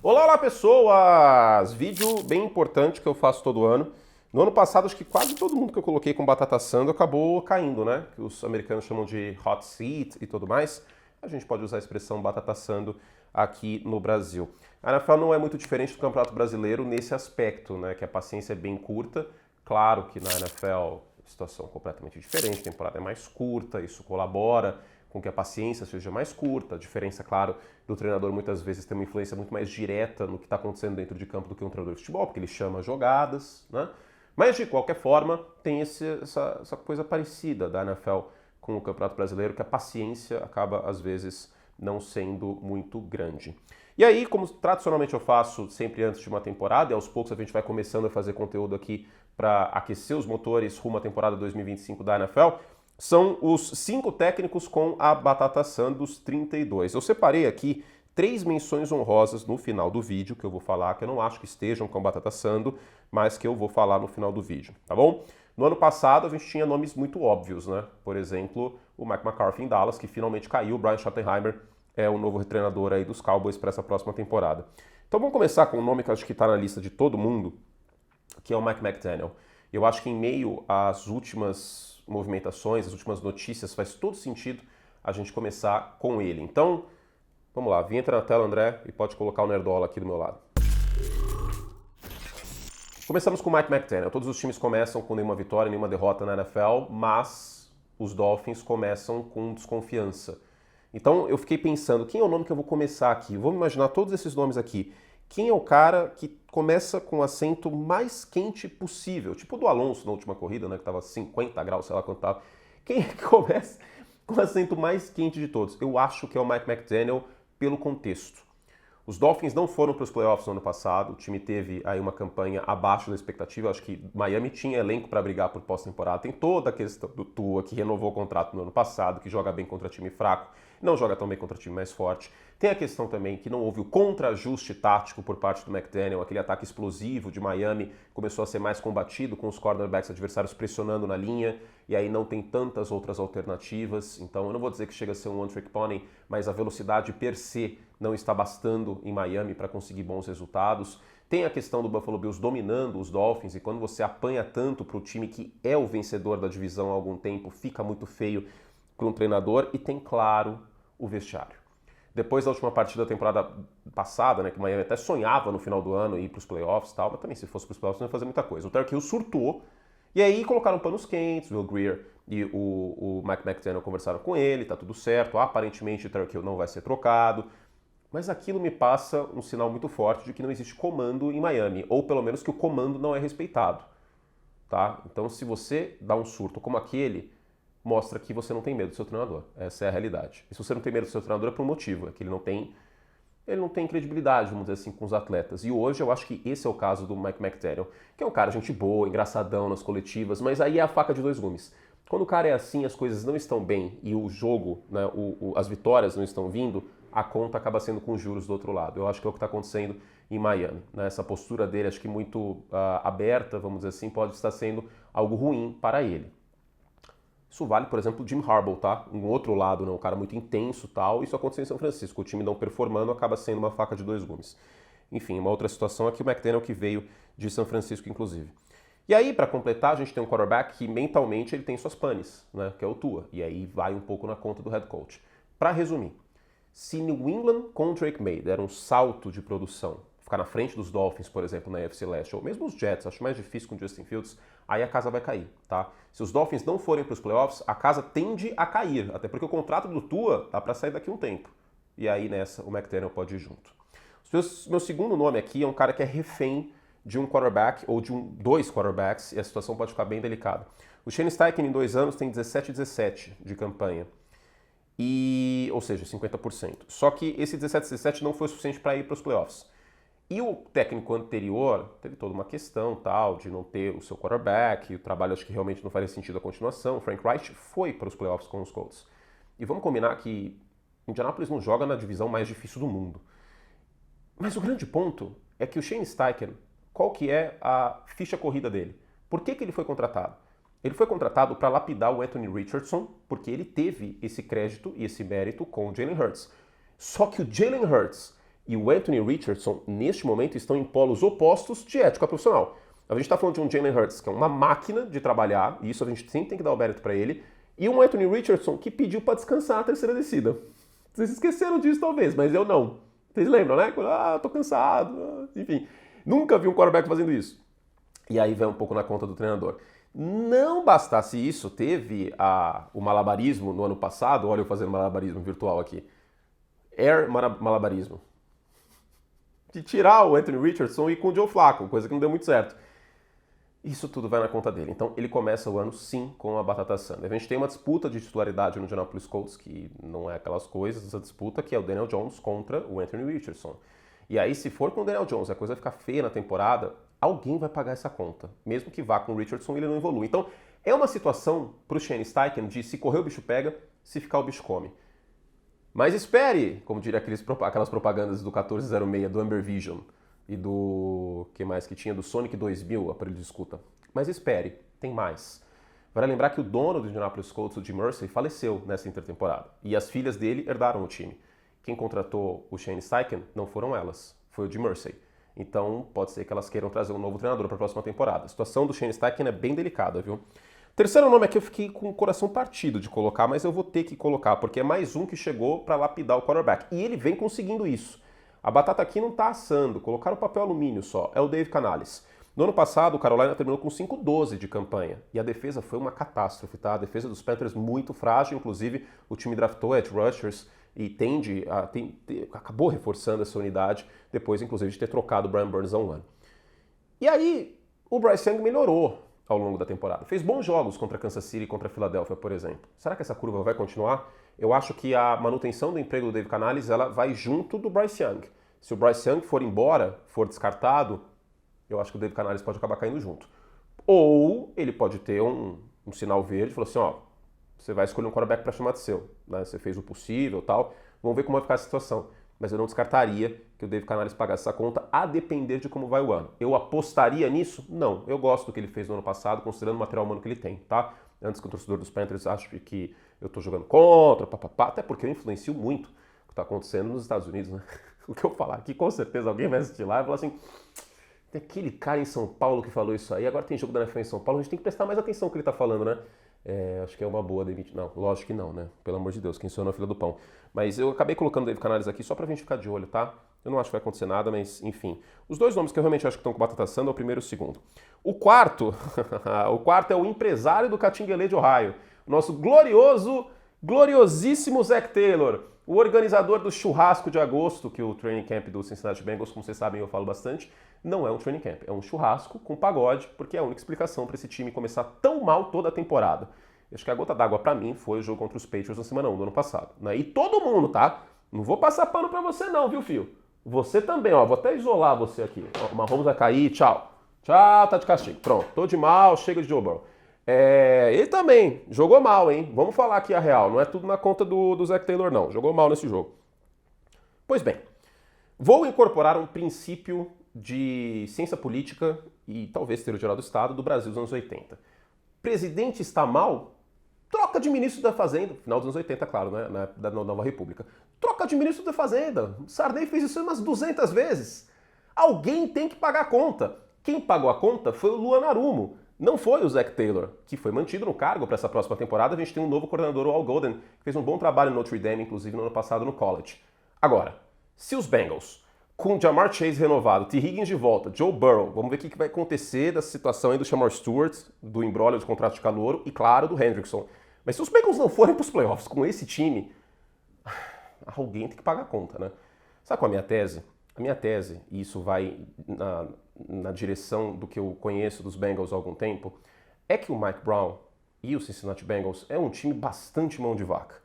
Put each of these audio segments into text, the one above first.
Olá, olá pessoas! Vídeo bem importante que eu faço todo ano. No ano passado, acho que quase todo mundo que eu coloquei com batata assando acabou caindo, né? Que os americanos chamam de hot seat e tudo mais. A gente pode usar a expressão batata assando aqui no Brasil. A NFL não é muito diferente do Campeonato Brasileiro nesse aspecto, né? Que a paciência é bem curta. Claro que na NFL a situação é completamente diferente, a temporada é mais curta, isso colabora com que a paciência seja mais curta. A diferença, claro, do treinador muitas vezes tem uma influência muito mais direta no que está acontecendo dentro de campo do que um treinador de futebol, porque ele chama jogadas, né? Mas, de qualquer forma, tem essa coisa parecida da NFL com o Campeonato Brasileiro, que a paciência acaba, às vezes, não sendo muito grande. E aí, como tradicionalmente eu faço sempre antes de uma temporada, e aos poucos a gente vai começando a fazer conteúdo aqui para aquecer os motores rumo à temporada 2025 da NFL, são os 5 técnicos com a batata assando dos 32. Eu separei aqui 3 menções honrosas no final do vídeo, que eu vou falar, que eu não acho que estejam com a batata assando, mas que eu vou falar no final do vídeo, tá bom? No ano passado a gente tinha nomes muito óbvios, né? Por exemplo, o Mike McCarthy em Dallas, que finalmente caiu, o Brian Schottenheimer é o novo treinador aí dos Cowboys para essa próxima temporada. Então vamos começar com um nome que eu acho que está na lista de todo mundo, que é o Mike McDaniel. Eu acho que em meio às últimas movimentações, as últimas notícias, faz todo sentido a gente começar com ele. Então, vamos lá, vinheta na tela, André, e pode colocar o Nerdola aqui do meu lado. Começamos com o Mike McDaniel. Todos os times começam com nenhuma vitória, nenhuma derrota na NFL, mas os Dolphins começam com desconfiança. Então, eu fiquei pensando, quem é o nome que eu vou começar aqui? Vamos imaginar todos esses nomes aqui. Quem é o cara que começa com o assento mais quente possível? Tipo o do Alonso na última corrida, né? Que tava 50 graus, sei lá quanto tava. Quem é que começa com o assento mais quente de todos? Eu acho que é o Mike McDaniel pelo contexto. Os Dolphins não foram para os playoffs no ano passado, o time teve aí uma campanha abaixo da expectativa, eu acho que Miami tinha elenco para brigar por pós-temporada, tem toda a questão do Tua, que renovou o contrato no ano passado, que joga bem contra time fraco, não joga tão bem contra time mais forte. Tem a questão também que não houve o contra-ajuste tático por parte do McDaniel, aquele ataque explosivo de Miami começou a ser mais combatido com os cornerbacks adversários pressionando na linha, e aí não tem tantas outras alternativas, então eu não vou dizer que chega a ser um one-trick pony, mas a velocidade per se não está bastando em Miami para conseguir bons resultados. Tem a questão do Buffalo Bills dominando os Dolphins, e quando você apanha tanto para o time que é o vencedor da divisão há algum tempo, fica muito feio para um treinador. E tem, claro, o vestiário. Depois da última partida da temporada passada, né, que o Miami até sonhava no final do ano ir para os playoffs e tal, mas também se fosse para os playoffs não ia fazer muita coisa. O Tyreek Hill surtou, e aí colocaram panos quentes, o Will Grier e o Mike McDaniel conversaram com ele, tá tudo certo, aparentemente o Tyreek Hill não vai ser trocado, mas aquilo me passa um sinal muito forte de que não existe comando em Miami, ou pelo menos que o comando não é respeitado, tá? Então se você dá um surto como aquele, mostra que você não tem medo do seu treinador. Essa é a realidade. E se você não tem medo do seu treinador é por um motivo, é que ele não tem credibilidade, vamos dizer assim, com os atletas. E hoje eu acho que esse é o caso do Mike McDaniel, que é um cara gente boa, engraçadão nas coletivas, mas aí é a faca de dois gumes. Quando o cara é assim, as coisas não estão bem e o jogo, né, as vitórias não estão vindo, a conta acaba sendo com juros do outro lado. Eu acho que é o que está acontecendo em Miami. Né? Essa postura dele, acho que muito aberta, vamos dizer assim, pode estar sendo algo ruim para ele. Isso vale, por exemplo, o Jim Harbaugh, tá? Um outro lado, né? Um cara muito intenso e tal. Isso aconteceu em São Francisco. O time não performando acaba sendo uma faca de dois gumes. Enfim, uma outra situação é que o McDaniel que veio de São Francisco, inclusive. E aí, para completar, a gente tem um quarterback que mentalmente ele tem suas panes, né? Que é o Tua. E aí vai um pouco na conta do head coach. Para resumir, se New England com o Drake May der um salto de produção, ficar na frente dos Dolphins, por exemplo, na AFC Leste, ou mesmo os Jets, acho mais difícil com o Justin Fields, aí a casa vai cair, tá? Se os Dolphins não forem para os playoffs, a casa tende a cair, até porque o contrato do Tua dá para sair daqui a um tempo. E aí nessa o McDaniel pode ir junto. Meu segundo nome aqui é um cara que é refém de um quarterback ou de dois quarterbacks, e a situação pode ficar bem delicada. O Shane Steichen em 2 anos tem 17-17 de campanha. Ou seja, 50%. Só que esse 17-17 não foi o suficiente para ir para os playoffs. E o técnico anterior teve toda uma questão tal de não ter o seu quarterback, e o trabalho acho que realmente não faria sentido a continuação. O Frank Reich foi para os playoffs com os Colts. E vamos combinar que Indianapolis não joga na divisão mais difícil do mundo. Mas o grande ponto é que o Shane Steichen, qual que é a ficha corrida dele? Por que ele foi contratado? Ele foi contratado para lapidar o Anthony Richardson, porque ele teve esse crédito e esse mérito com o Jalen Hurts. Só que o Jalen Hurts, e o Anthony Richardson, neste momento, estão em polos opostos de ética profissional. A gente está falando de um Jalen Hurts, que é uma máquina de trabalhar, e isso a gente sempre tem que dar o mérito para ele, e um Anthony Richardson que pediu para descansar a terceira descida. Vocês esqueceram disso talvez, mas eu não. Vocês lembram, né? Tô cansado, enfim. Nunca vi um quarterback fazendo isso. E aí vem um pouco na conta do treinador. Não bastasse isso, teve o malabarismo no ano passado, olha eu fazendo malabarismo virtual aqui, malabarismo, de tirar o Anthony Richardson e ir com o Joe Flacco, coisa que não deu muito certo. Isso tudo vai na conta dele. Então ele começa o ano sim com a batata assando. A gente tem uma disputa de titularidade no Indianapolis Colts, que não é aquelas coisas, essa disputa que é o Daniel Jones contra o Anthony Richardson. E aí se for com o Daniel Jones e a coisa ficar feia na temporada, alguém vai pagar essa conta. Mesmo que vá com o Richardson, ele não evolui. Então é uma situação para o Shane Steichen de se correr o bicho pega, se ficar o bicho come. Mas espere, como diria aquelas propagandas do 1406, do Amber Vision e do... que mais que tinha? Do Sonic 2000, aparelho de escuta. Mas espere, tem mais. Vale lembrar que o dono do Indianapolis Colts, o Jim Irsay, faleceu nessa intertemporada. E as filhas dele herdaram o time. Quem contratou o Shane Steichen não foram elas, foi o Jim Irsay. Então pode ser que elas queiram trazer um novo treinador para a próxima temporada. A situação do Shane Steichen é bem delicada, viu? Terceiro nome aqui eu fiquei com o coração partido de colocar, mas eu vou ter que colocar, porque é mais um que chegou para lapidar o quarterback. E ele vem conseguindo isso. A batata aqui não está assando, colocaram papel alumínio só, é o Dave Canales. No ano passado, o Carolina terminou com 5-12 de campanha, e a defesa foi uma catástrofe, tá? A defesa dos Panthers muito frágil, inclusive o time draftou edge rushers e acabou reforçando essa unidade, depois inclusive de ter trocado o Brian Burns há um ano. E aí, o Bryce Young melhorou ao longo da temporada. Fez bons jogos contra Kansas City e contra a Filadélfia, por exemplo. Será que essa curva vai continuar? Eu acho que a manutenção do emprego do Dave Canales ela vai junto do Bryce Young. Se o Bryce Young for embora, for descartado, eu acho que o Dave Canales pode acabar caindo junto. Ou ele pode ter um sinal verde e falar assim, ó, você vai escolher um quarterback para chamar de seu. Né? Você fez o possível e tal. Vamos ver como vai ficar essa situação. Mas eu não descartaria que o Dave Canales pagasse essa conta a depender de como vai o ano. Eu apostaria nisso? Não. Eu gosto do que ele fez no ano passado, considerando o material humano que ele tem, tá? Antes que o torcedor dos Panthers ache que eu tô jogando contra, papapá, até porque eu influencio muito o que tá acontecendo nos Estados Unidos, né? O que eu falar aqui, com certeza alguém vai assistir lá e falar assim, tem aquele cara em São Paulo que falou isso aí, agora tem jogo da NFL em São Paulo, a gente tem que prestar mais atenção no que ele tá falando, né? Acho que é uma boa demitir. Não, lógico que não, né? Pelo amor de Deus, quem sou eu na fila do pão. Mas eu acabei colocando o Dave Canales aqui só pra gente ficar de olho, tá? Eu não acho que vai acontecer nada, mas enfim. Os dois nomes que eu realmente acho que estão com batata assando é o primeiro e o segundo. O quarto, o quarto é o empresário do Catinguelê de Ohio. O nosso gloriosíssimo Zac Taylor. O organizador do churrasco de agosto, que o training camp do Cincinnati Bengals, como vocês sabem, eu falo bastante, não é um training camp, é um churrasco com pagode, porque é a única explicação para esse time começar tão mal toda a temporada. Acho que a gota d'água para mim foi o jogo contra os Patriots na semana 1 do ano passado. Né? E todo mundo, tá? Não vou passar pano para você não, viu, filho? Você também, ó. Vou até isolar você aqui. Ó, o Mahomes vai cair, tchau. Tchau, tá de castigo. Pronto, tô de mal, chega de Joe Burrow. Ele também jogou mal, hein? Vamos falar aqui a real. Não é tudo na conta do Zac Taylor, não. Jogou mal nesse jogo. Pois bem, vou incorporar um princípio de ciência política e talvez teoria do Estado do Brasil dos anos 80. Presidente está mal? Troca de ministro da Fazenda. Final dos anos 80, claro, né? Da Nova República. Troca de ministro da Fazenda. Sarney fez isso umas 200 vezes. Alguém tem que pagar a conta. Quem pagou a conta foi o Luan Arumo. Não foi o Zac Taylor, que foi mantido no cargo para essa próxima temporada. A gente tem um novo coordenador, o Al Golden, que fez um bom trabalho no Notre Dame, inclusive no ano passado no college. Agora, se os Bengals, com Ja'Marr Chase renovado, T. Higgins de volta, Joe Burrow, vamos ver o que vai acontecer dessa situação aí do Shamar Stewart, do embrólio de contrato de calouro e, claro, do Hendrickson. Mas se os Bengals não forem para os playoffs com esse time, alguém tem que pagar a conta, né? Sabe qual é a minha tese? A minha tese, e isso vai na direção do que eu conheço dos Bengals há algum tempo, é que o Mike Brown e o Cincinnati Bengals é um time bastante mão de vaca.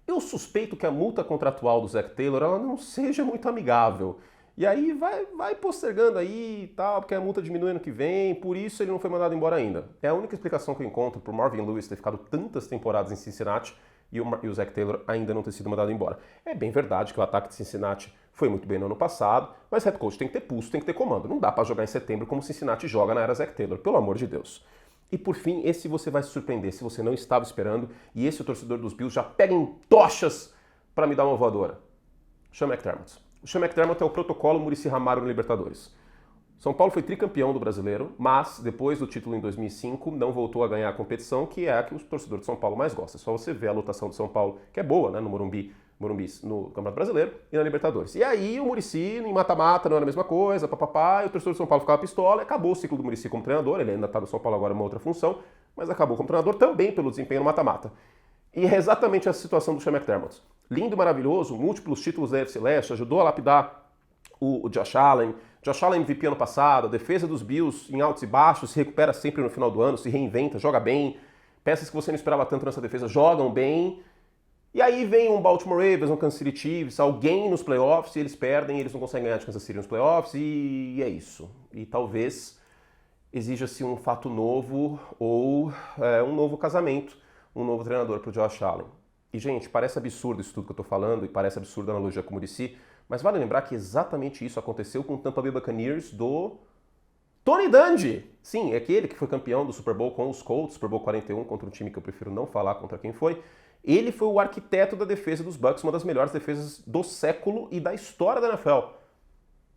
Eu suspeito que a multa contratual do Zac Taylor ela não seja muito amigável. E aí vai postergando aí e tal, porque a multa diminui ano que vem, por isso ele não foi mandado embora ainda. É a única explicação que eu encontro pro Marvin Lewis ter ficado tantas temporadas em Cincinnati e o Zac Taylor ainda não ter sido mandado embora. É bem verdade que o ataque de Cincinnati foi muito bem no ano passado, mas head coach tem que ter pulso, tem que ter comando. Não dá para jogar em setembro como o Cincinnati joga na era Zac Taylor, pelo amor de Deus. E por fim, esse você vai se surpreender, se você não estava esperando, e esse o torcedor dos Bills já pega em tochas para me dar uma voadora. Sean McDermott. O Sean McDermott é o protocolo Muricy Ramalho na Libertadores. São Paulo foi tricampeão do Brasileiro, mas depois do título em 2005 não voltou a ganhar a competição, que é a que o torcedor de São Paulo mais gosta. É só você ver a lotação de São Paulo, que é boa, né, no Morumbi no Campeonato Brasileiro e na Libertadores. E aí o Muricy em mata-mata não era a mesma coisa, papapá, e o torcedor de São Paulo ficava pistola, e acabou o ciclo do Muricy como treinador, ele ainda está no São Paulo agora em uma outra função, mas acabou como treinador também pelo desempenho no mata-mata. E é exatamente a situação do Sean McDermott. Lindo, maravilhoso, múltiplos títulos da AFC Leste, ajudou a lapidar o Josh Allen. Josh Allen MVP ano passado, a defesa dos Bills em altos e baixos, se recupera sempre no final do ano, se reinventa, joga bem. Peças que você não esperava tanto nessa defesa jogam bem. E aí vem um Baltimore Ravens, um Kansas City Chiefs, alguém nos playoffs, e eles perdem, eles não conseguem ganhar de Kansas City nos playoffs, e é isso. E talvez exija-se um fato novo ou um novo casamento, um novo treinador para o Josh Allen. E, gente, parece absurdo isso tudo que eu estou falando, e parece absurdo a analogia com o Muricy, mas vale lembrar que exatamente isso aconteceu com o Tampa Bay Buccaneers do Tony Dungy. Sim, é aquele que foi campeão do Super Bowl com os Colts, Super Bowl 41, contra um time que eu prefiro não falar contra quem foi. Ele foi o arquiteto da defesa dos Bucs, uma das melhores defesas do século e da história da NFL.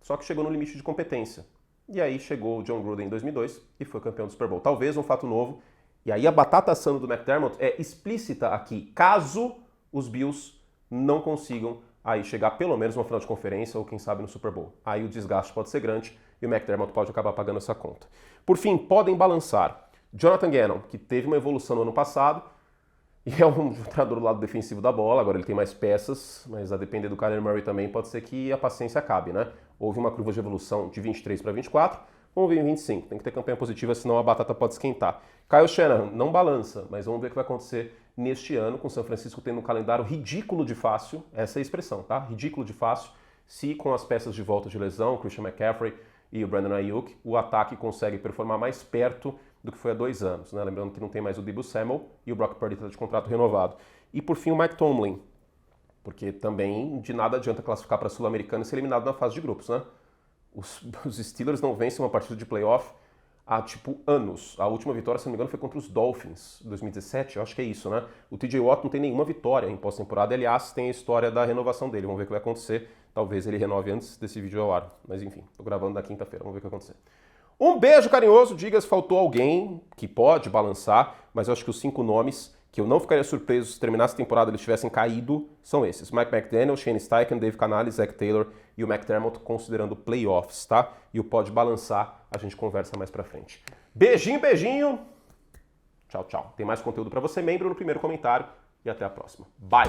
Só que chegou no limite de competência. E aí chegou o John Gruden em 2002 e foi campeão do Super Bowl. Talvez um fato novo. E aí a batata assando do McDermott é explícita aqui. Caso os Bills não consigam aí chegar pelo menos numa final de conferência ou quem sabe no Super Bowl. Aí o desgaste pode ser grande e o McDermott pode acabar pagando essa conta. Por fim, podem balançar Jonathan Gannon, que teve uma evolução no ano passado e é um treinador do lado defensivo da bola, agora ele tem mais peças, mas a depender do Kyler Murray também pode ser que a paciência acabe, né? Houve uma curva de evolução de 23 para 24, vamos ver em 25. Tem que ter campanha positiva, senão a batata pode esquentar. Kyle Shanahan não balança, mas vamos ver o que vai acontecer neste ano, com o São Francisco tendo um calendário ridículo de fácil, essa é a expressão, tá? Ridículo de fácil, se com as peças de volta de lesão, Christian McCaffrey e o Brandon Ayuk, o ataque consegue performar mais perto do que foi há 2 anos, né? Lembrando que não tem mais o Deebo Samuel e o Brock Purdy está de contrato renovado. E por fim o Mike Tomlin, porque também de nada adianta classificar para a Sul-Americana e ser eliminado na fase de grupos, né? Os Steelers não vencem uma partida de playoff há, anos. A última vitória, se não me engano, foi contra os Dolphins, 2017, eu acho que é isso, né? O TJ Watt não tem nenhuma vitória em pós-temporada, aliás, tem a história da renovação dele, vamos ver o que vai acontecer. Talvez ele renove antes desse vídeo ao ar, mas enfim, tô gravando na quinta-feira, vamos ver o que vai acontecer. Um beijo carinhoso, diga se faltou alguém que pode balançar, mas eu acho que os 5 nomes que eu não ficaria surpreso se terminasse a temporada e eles tivessem caído são esses: Mike McDaniel, Shane Steichen, Dave Canales, Zach Taylor e o McDermott, considerando playoffs, tá? E o pode balançar, a gente conversa mais pra frente. Beijinho, beijinho. Tchau, tchau. Tem mais conteúdo pra você, membro, no primeiro comentário e até a próxima. Bye!